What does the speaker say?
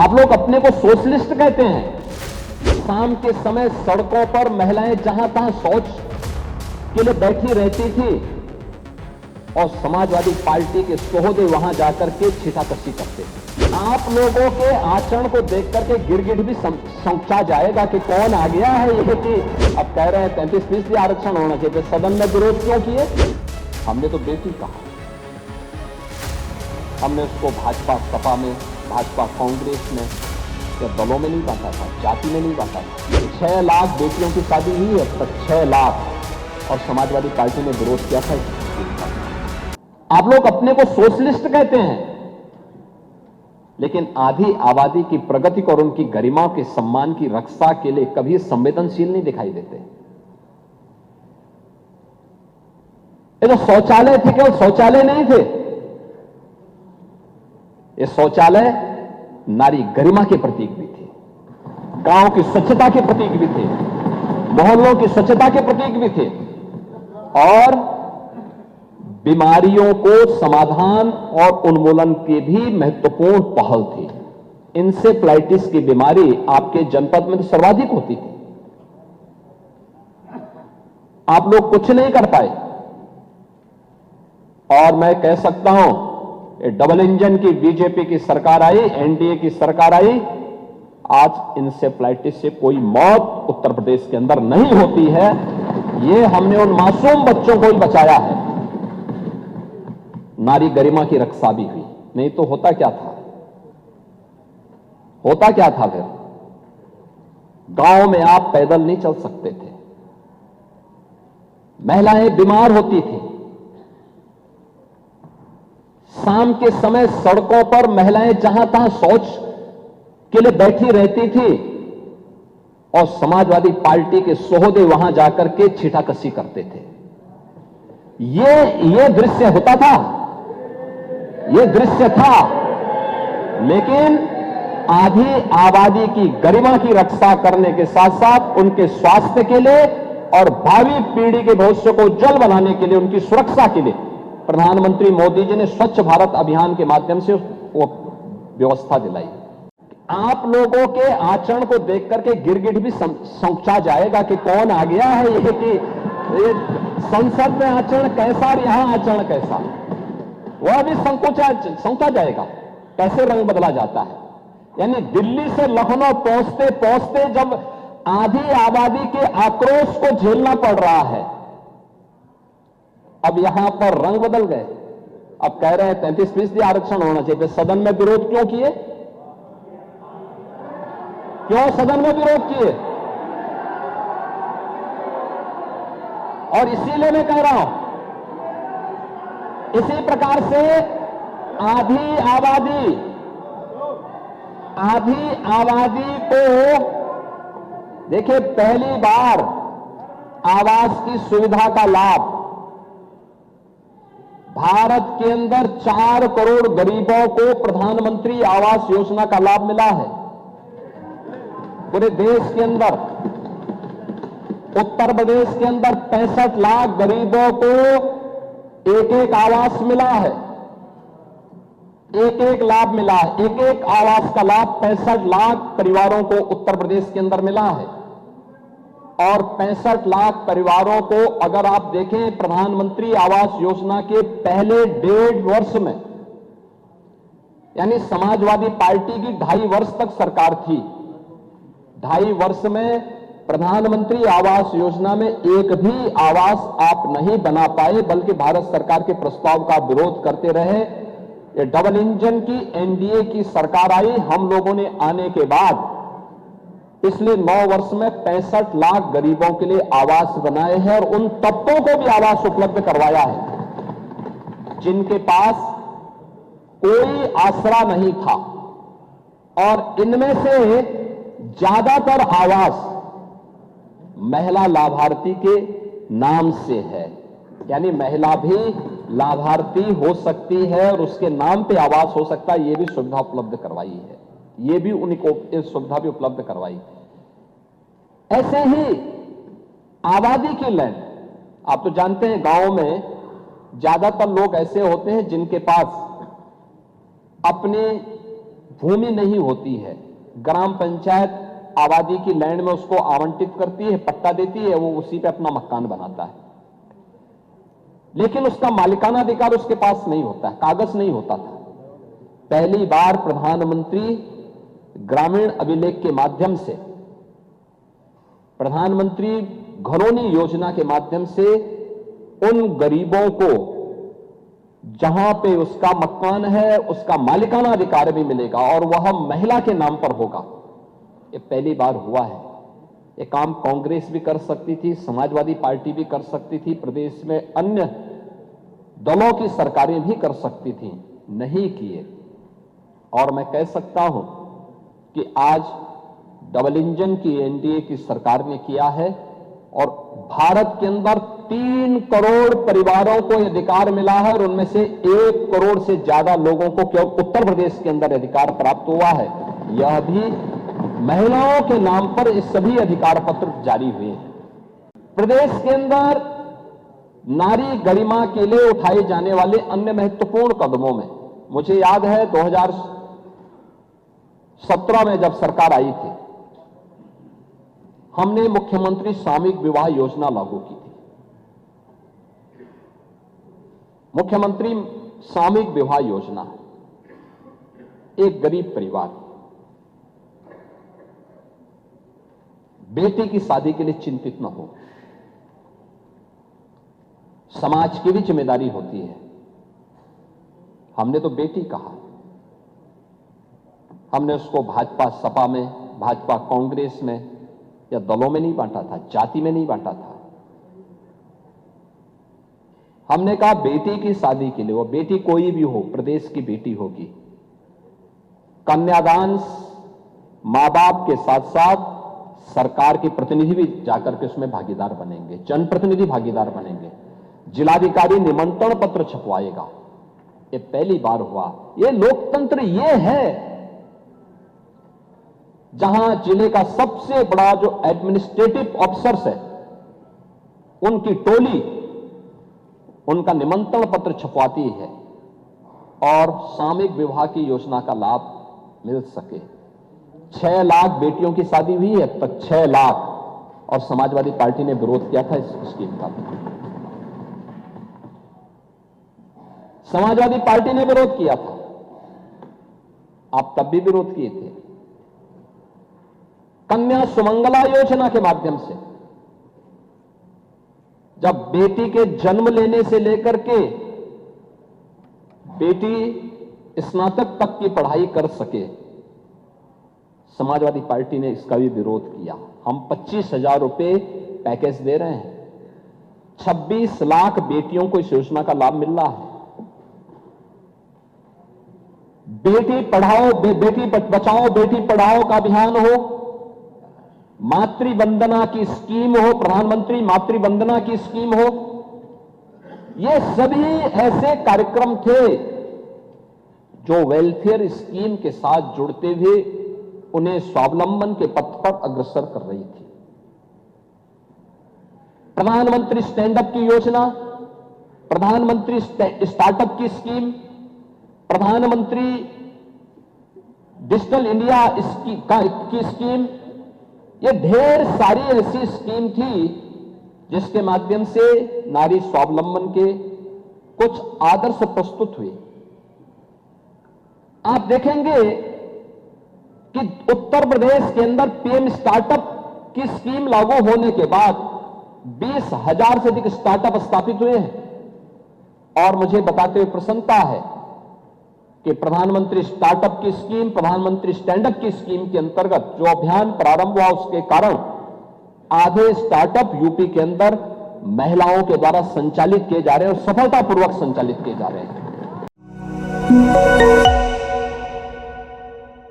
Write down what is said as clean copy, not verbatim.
आप लोग अपने को सोशलिस्ट कहते हैं। शाम के समय सड़कों पर महिलाएं जहां तहां शौच के लिए बैठी रहती थी और समाजवादी पार्टी के सोहदे वहां जाकर के छीटाकशी करते थे। आप लोगों के आचरण को देख करके गिरगिट भी समझा जाएगा कि कौन आ गया है ये, कि अब कह रहे हैं 33% आरक्षण होना चाहिए, सदन में विरोध क्यों किए? हमने तो बेटी कहा, हमने उसको भाजपा सपा में, भाजपा कांग्रेस में या दलों में नहीं बांटा था, जाति में नहीं बांटा था। 6 लाख बेटियों की शादी हुई है अब तक, 6 लाख, और समाजवादी पार्टी ने विरोध किया था। आप लोग अपने को सोशलिस्ट कहते हैं, लेकिन आधी आबादी की प्रगति और उनकी गरिमा के सम्मान की रक्षा के लिए कभी संवेदनशील नहीं दिखाई देते। ये तो शौचालय थे, केवल शौचालय नहीं थे, ये शौचालय नारी गरिमा के प्रतीक भी थे, गांव की स्वच्छता के प्रतीक भी थे, मोहल्लों की स्वच्छता के प्रतीक भी थे, और बीमारियों को समाधान और उन्मूलन के भी महत्वपूर्ण पहल थी। इंसेफ्लाइटिस की बीमारी आपके जनपद में तो सर्वाधिक होती थी, आप लोग कुछ नहीं कर पाए। और मैं कह सकता हूं, डबल इंजन की बीजेपी की सरकार आई, एनडीए की सरकार आई, आज इंसेफ्लाइटिस से कोई मौत उत्तर प्रदेश के अंदर नहीं होती है। ये हमने उन मासूम बच्चों को ही बचाया है, नारी गरिमा की रक्षा भी हुई। नहीं तो होता क्या था, होता क्या था फिर? गांव में आप पैदल नहीं चल सकते थे, महिलाएं बीमार होती थी, शाम के समय सड़कों पर महिलाएं जहां तहां शौच के लिए बैठी रहती थी और समाजवादी पार्टी के सोहदे वहां जाकर के छीटाकशी करते थे। ये दृश्य होता था, ये दृश्य था, लेकिन आधी आबादी की गरिमा की रक्षा करने के साथ साथ उनके स्वास्थ्य के लिए और भावी पीढ़ी के भविष्य को उज्जवल बनाने के लिए, उनकी सुरक्षा के लिए प्रधानमंत्री मोदी जी ने स्वच्छ भारत अभियान के माध्यम से वो व्यवस्था दिलाई। आप लोगों के आचरण को देख करके गिरगिट भी समझा जाएगा कि कौन आ गया है ये, कि संसद में आचरण कैसा और यहां आचरण कैसा, वह भी समझा जाएगा कैसे रंग बदला जाता है। यानी दिल्ली से लखनऊ पहुंचते पहुंचते जब आधी आबादी के आक्रोश को झेलना पड़ रहा है, अब यहां पर रंग बदल गए। अब कह रहे हैं 33% आरक्षण होना चाहिए, सदन में विरोध क्यों किए? क्यों सदन में विरोध किए? और इसीलिए मैं कह रहा हूं, इसी प्रकार से आधी आबादी को देखिए, पहली बार आवास की सुविधा का लाभ भारत के अंदर 4 करोड़ गरीबों को प्रधानमंत्री आवास योजना का लाभ मिला है। पूरे देश के अंदर, उत्तर प्रदेश के अंदर 65 लाख गरीबों को एक आवास मिला है, एक लाभ मिला है, एक आवास का लाभ 65 लाख परिवारों को उत्तर प्रदेश के अंदर मिला है। और 65 लाख परिवारों को अगर आप देखें, प्रधानमंत्री आवास योजना के पहले 1.5 वर्ष में, यानी समाजवादी पार्टी की 2.5 वर्ष तक सरकार थी, 2.5 वर्ष में प्रधानमंत्री आवास योजना में एक भी आवास आप नहीं बना पाए, बल्कि भारत सरकार के प्रस्ताव का विरोध करते रहे। ये डबल इंजन की एनडीए की सरकार आई, हम लोगों ने आने के बाद पिछले 9 वर्ष में 65 लाख गरीबों के लिए आवास बनाए हैं और उन तबकों को भी आवास उपलब्ध करवाया है जिनके पास कोई आसरा नहीं था। और इनमें से ज्यादातर आवास महिला लाभार्थी के नाम से है, यानी महिला भी लाभार्थी हो सकती है और उसके नाम पे आवास हो सकता है। ये भी सुविधा उपलब्ध करवाई है, ये भी उनको सुविधा भी उपलब्ध करवाई। ऐसे ही आबादी की लैंड, आप तो जानते हैं गांव में ज्यादातर लोग ऐसे होते हैं जिनके पास अपनी भूमि नहीं होती है, ग्राम पंचायत आबादी की लैंड में उसको आवंटित करती है, पट्टा देती है, वो उसी पे अपना मकान बनाता है, लेकिन उसका मालिकाना अधिकार उसके पास नहीं होता है, कागज नहीं होता था। पहली बार प्रधानमंत्री ग्रामीण अभिलेख के माध्यम से, प्रधानमंत्री घरौनी योजना के माध्यम से उन गरीबों को जहां पे उसका मकान है उसका मालिकाना अधिकार भी मिलेगा और वह महिला के नाम पर होगा। ये पहली बार हुआ है। ये काम कांग्रेस भी कर सकती थी, समाजवादी पार्टी भी कर सकती थी, प्रदेश में अन्य दलों की सरकारें भी कर सकती थी, नहीं किए। और मैं कह सकता हूं कि आज डबल इंजन की एनडीए की सरकार ने किया है और भारत के अंदर 3 करोड़ परिवारों को अधिकार मिला है और उनमें से 1 करोड़ से ज्यादा लोगों को केवल उत्तर प्रदेश के अंदर अधिकार प्राप्त हुआ है। यह भी महिलाओं के नाम पर ये सभी अधिकार पत्र जारी हुए हैं। प्रदेश के अंदर नारी गरिमा के लिए उठाए जाने वाले अन्य महत्वपूर्ण कदमों में मुझे याद है 2017 में जब सरकार आई थी, हमने मुख्यमंत्री सामूहिक विवाह योजना लागू की थी। मुख्यमंत्री सामूहिक विवाह योजना, एक गरीब परिवार बेटी की शादी के लिए चिंतित न हो, समाज की भी जिम्मेदारी होती है। हमने तो बेटी कहा, हमने उसको भाजपा सपा में, भाजपा कांग्रेस में या दलों में नहीं बांटा था, जाति में नहीं बांटा था। हमने कहा बेटी की शादी के लिए, वो बेटी कोई भी हो, प्रदेश की बेटी होगी, कन्यादान मां बाप के साथ साथ सरकार के प्रतिनिधि भी जाकर के उसमें भागीदार बनेंगे, जनप्रतिनिधि भागीदार बनेंगे, जिलाधिकारी निमंत्रण पत्र छपवाएगा। ये पहली बार हुआ। ये लोकतंत्र ये है जहां जिले का सबसे बड़ा जो एडमिनिस्ट्रेटिव ऑफिसर्स है उनकी टोली उनका निमंत्रण पत्र छपवाती है और सामूहिक विवाह की योजना का लाभ मिल सके। 6 लाख बेटियों की शादी हुई है तक 6 लाख, और समाजवादी पार्टी ने विरोध किया था इस स्कीम का। समाजवादी पार्टी ने विरोध किया था, आप तब भी विरोध किए थे। कन्या सुमंगला योजना के माध्यम से जब बेटी के जन्म लेने से लेकर के बेटी स्नातक तक की पढ़ाई कर सके, समाजवादी पार्टी ने इसका भी विरोध किया। हम 25,000 रुपए पैकेज दे रहे हैं, 26 लाख बेटियों को इस योजना का लाभ मिल रहा है। बेटी पढ़ाओ, बेटी बचाओ, बेटी पढ़ाओ का अभियान हो, मातृ वंदना की स्कीम हो, प्रधानमंत्री मातृ वंदना की स्कीम हो, ये सभी ऐसे कार्यक्रम थे जो वेलफेयर स्कीम के साथ जुड़ते हुए उन्हें स्वावलंबन के पथ पर अग्रसर कर रही थी। प्रधानमंत्री स्टैंड अप की योजना, प्रधानमंत्री स्टार्टअप की स्कीम, प्रधानमंत्री डिजिटल इंडिया की स्कीम, ये ढेर सारी ऐसी स्कीम थी जिसके माध्यम से नारी स्वावलंबन के कुछ आदर्श प्रस्तुत हुए। आप देखेंगे कि उत्तर प्रदेश के अंदर पीएम स्टार्टअप की स्कीम लागू होने के बाद 20,000 से अधिक स्टार्टअप स्थापित हुए हैं। और मुझे बताते हुए प्रसन्नता है कि प्रधानमंत्री स्टार्टअप की स्कीम, प्रधानमंत्री स्टैंडअप की स्कीम के अंतर्गत जो अभियान प्रारंभ हुआ उसके कारण आधे स्टार्टअप यूपी के अंदर महिलाओं के द्वारा संचालित किए जा रहे हैं और सफलतापूर्वक संचालित किए जा रहे हैं।